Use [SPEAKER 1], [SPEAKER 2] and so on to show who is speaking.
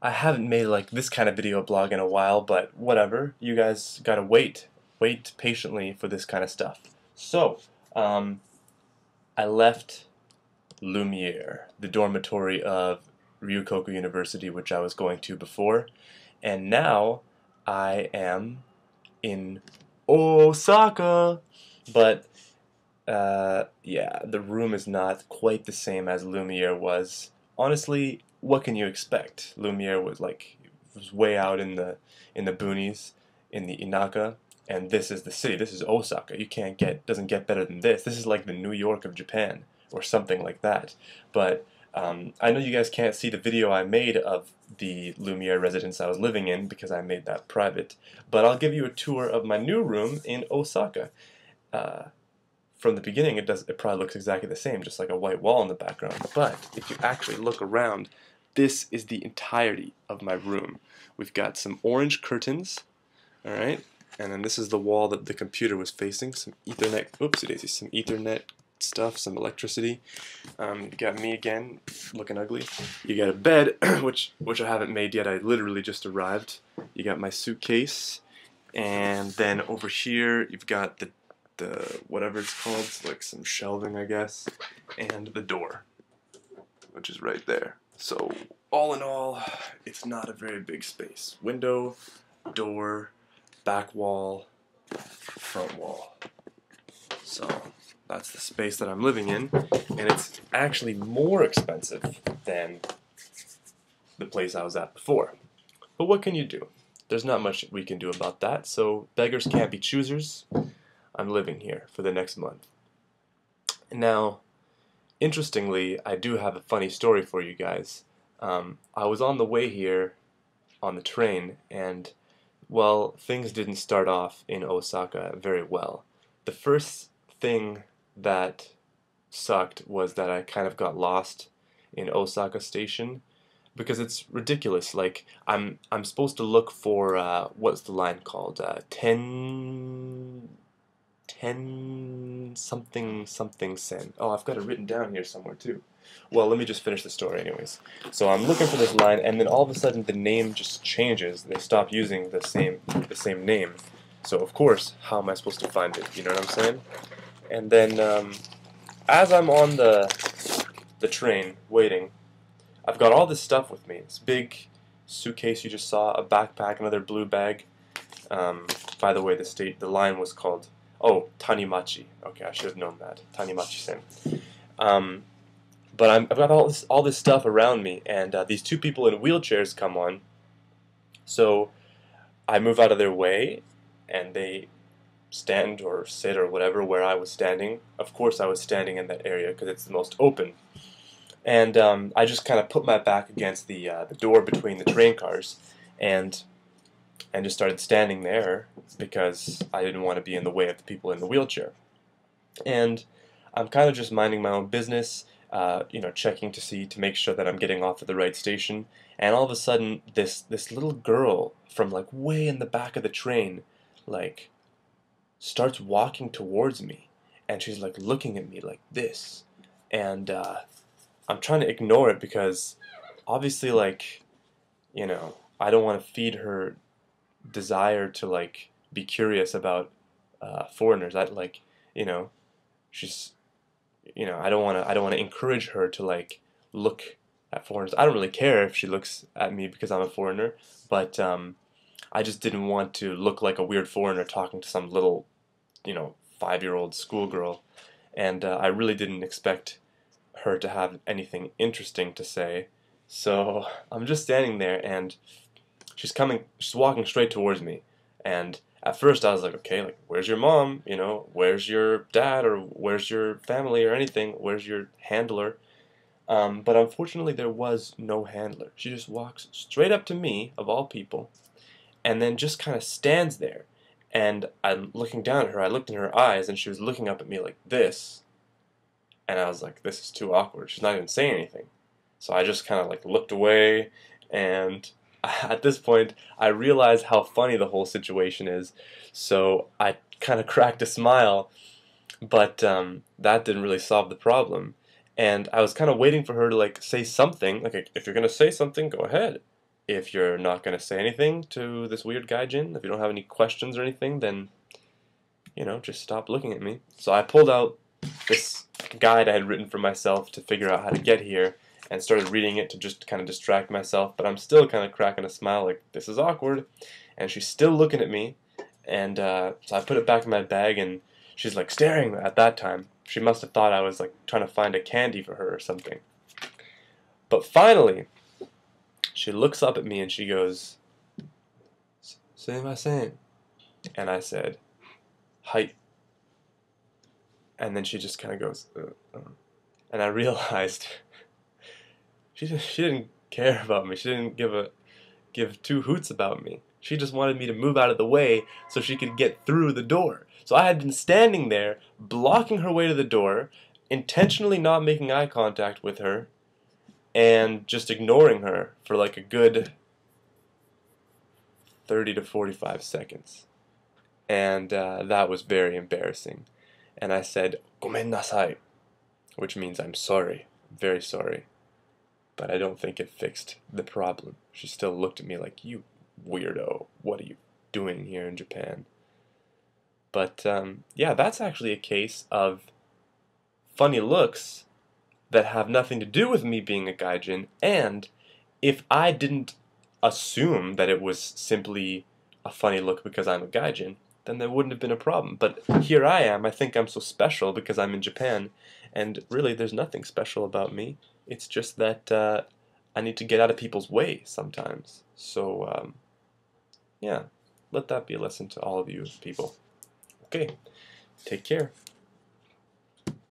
[SPEAKER 1] I haven't made like this kind of video blog in a while, but whatever. You guys gotta wait patiently for this kind of stuff. So, um, I left Lumiere, the dormitory of Ryukoku University, which I was going to before, and now I am in Osaka. But yeah, the room is not quite the same as Lumiere was. Honestly, what can you expect? Lumiere was way out in the boonies, in the Inaka, and this is the city. This is Osaka. You can't get doesn't get better than this. This is like the New York of Japan or something like that. But I know you guys can't see the video I made of the Lumiere residence I was living in because I made that private. But I'll give you a tour of my new room in Osaka. Uh, from the beginning, it probably looks exactly the same, just like a white wall in the background. But if you actually look around, this is the entirety of my room. We've got some orange curtains, all right, and then this is the wall that the computer was facing. Some Ethernet, oopsie daisy, some Ethernet stuff, some electricity. You got me again, looking ugly. You got a bed, which I haven't made yet. I literally just arrived. You got my suitcase, and then over here you've got the whatever it's called, like some shelving, I guess, and the door, which is right there. So all in all, it's not a very big space. Window, door, back wall, front wall. So that's the space that I'm living in, and it's actually more expensive than the place I was at before. But what can you do? There's not much we can do about that, so beggars can't be choosers. I'm living here for the next month. Now, interestingly, I do have a funny story for you guys. I was on the way here on the train, and, well, things didn't start off in Osaka very well. The first thing that sucked was that I kind of got lost in Osaka Station, because it's ridiculous. Like, I'm supposed to look for what's the line called? 10 something something sen. Oh, I've got it written down here somewhere too. Well, let me just finish the story anyways. So I'm looking for this line, and then all of a sudden the name just changes. They stop using the same name. So of course, how am I supposed to find it? You know what I'm saying? And then as I'm on the train waiting, I've got all this stuff with me. This big suitcase you just saw, a backpack, another blue bag. By the way, the line was called, oh, Tanimachi. Okay, I should have known that. Tanimachi-sen. But I've got all this stuff around me, and these two people in wheelchairs come on. So I move out of their way, and they stand or sit or whatever where I was standing. Of course, I was standing in that area because it's the most open. And I just kind of put my back against the door between the train cars, and just started standing there because I didn't want to be in the way of the people in the wheelchair. And I'm kind of just minding my own business, checking to make sure that I'm getting off at the right station. And all of a sudden, this little girl from like way in the back of the train, like, starts walking towards me, and she's like looking at me like this, and I'm trying to ignore it because obviously, like, I don't want to feed her desire to like be curious about foreigners. I like, you know, she's, I don't want to encourage her to like look at foreigners. I don't really care if she looks at me because I'm a foreigner, but I just didn't want to look like a weird foreigner talking to some little, 5-year-old schoolgirl, and I really didn't expect her to have anything interesting to say. So I'm just standing there, and she's walking straight towards me. And at first I was like, okay, like, where's your mom? Where's your dad? Or where's your family or anything? Where's your handler? But unfortunately there was no handler. She just walks straight up to me, of all people, and then just kind of stands there. And I'm looking down at her, I looked in her eyes, and she was looking up at me like this. And I was like, this is too awkward. She's not even saying anything. So I just kind of like looked away, and at this point, I realized how funny the whole situation is. So I kind of cracked a smile, but that didn't really solve the problem. And I was kind of waiting for her to like say something. Like, if you're gonna say something, go ahead. if you're not going to say anything to this weird gaijin, if you don't have any questions or anything, then, you know, just stop looking at me. So I pulled out this guide I had written for myself to figure out how to get here, and started reading it to just kind of distract myself, but I'm still kind of cracking a smile like, this is awkward, and she's still looking at me, and so I put it back in my bag, and she's like staring at that time. She must have thought I was like trying to find a candy for her or something. But finally, she looks up at me and she goes, "Sumimasen," and I said, "Hai." And then she just kind of goes, and I realized she didn't care about me. She didn't give two hoots about me. She just wanted me to move out of the way so she could get through the door. So I had been standing there, blocking her way to the door, intentionally not making eye contact with her, and just ignoring her for like a good 30 to 45 seconds. And that was very embarrassing. And I said, "Gomen nasai," which means I'm sorry, very sorry. But I don't think it fixed the problem. She still looked at me like, "You weirdo, what are you doing here in Japan?" But yeah, that's actually a case of funny looks that have nothing to do with me being a gaijin, and if I didn't assume that it was simply a funny look because I'm a gaijin, then there wouldn't have been a problem. But here I am, I think I'm so special because I'm in Japan, and really there's nothing special about me. It's just that I need to get out of people's way sometimes. So, yeah, let that be a lesson to all of you people. Okay, take care.